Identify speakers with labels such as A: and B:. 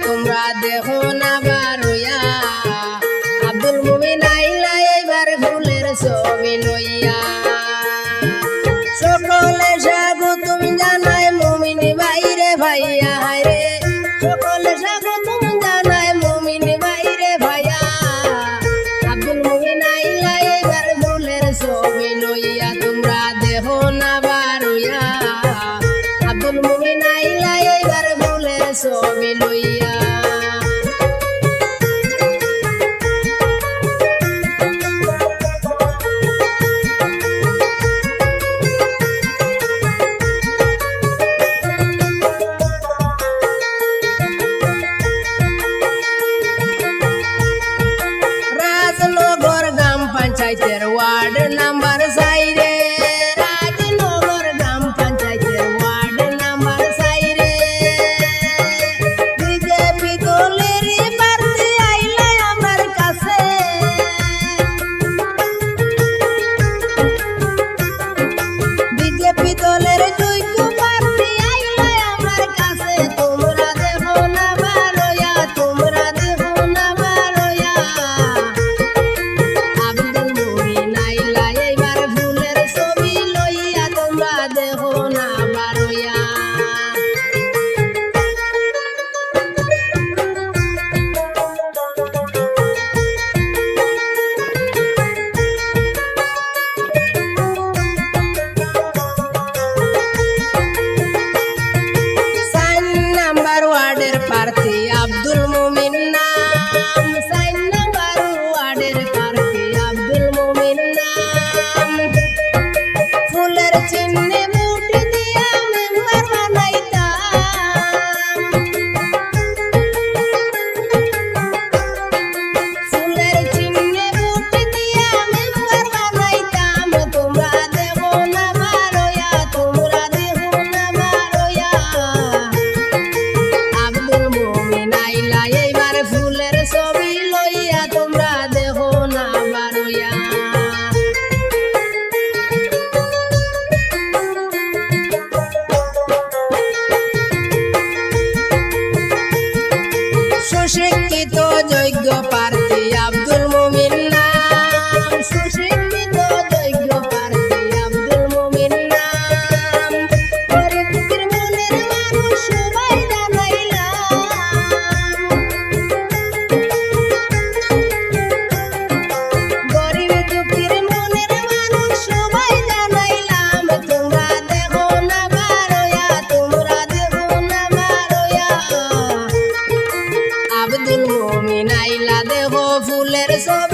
A: তোমরা দেখো না বারুয়া আব্দুল মুমিন আইলা এবার ফুলের ছবি লইয়া সকলে স্বাগতম জানায় মুমিন ভাইরে ভাইয়া হায়রে সকলে স্বাগতম জানায় মুমিন ভাইরে ভাইয়া আব্দুল মুমিন আইলা এবার ফুলের ছবি লইয়া তোমরা দেখো না বারুয়া আব্দুল মুমিন আইলা এবার ফুলের ছবি লইয়া রাজনগর গ্রাম পঞ্চায়েতের ওয়ার্ড নাম্বার 4 রে রাজনগর গ্রাম পঞ্চায়েতের ওয়ার্ড নাম্বার 4 রে বিজেপি দলের প্রার্থী আইলা আমার কাছে বিজেপি দলের যোগ্য প্রার্থী আইলা আমার কাছে তোমরা দেখো না বারোয়া তোমরা দেখো না বারোয়া আব্দুল মুমিন আইলা এবার ফুলের ছবি লইয়া তোমরা দেখো না বারোয়া ওয়ার্ডের প্রার্থী আব্দুল মুমিন নাম 4 নম্বর ওয়ার্ডের প্রার্থী আব্দুল মুমিন নাম ফুলের চিহ্নে ভোট দিয়া মেম্বার বানাইতাম ফুলের চিহ্নে ভোট দিয়া মেম্বার বানাইতাম তোমরা দেখো না বারোয়া তোমরা দেখো না বারোয়া আব্দুল মুমিন আইলা এইবার ফুলের ছবি লইয়া তোমরা দেখো না বারোয়া সুশিক্ষিত যোগ্য প্রার্থী আব্দুল মুমিন নাম সুশিক্ষিত যোগ্য প্রার্থী আব্দুল মুমিন নাম গরিব দুঃখীর মনের মানুষ সবাই জানাইলাম গরিব দুঃখীর মনের মানুষ সবাই জানাইলাম তোমরা দেখো না বারোয়া তোমরা দেখো না বারোয়া আব্দুল মুমিন আইলা দেখো ফুলের ছবি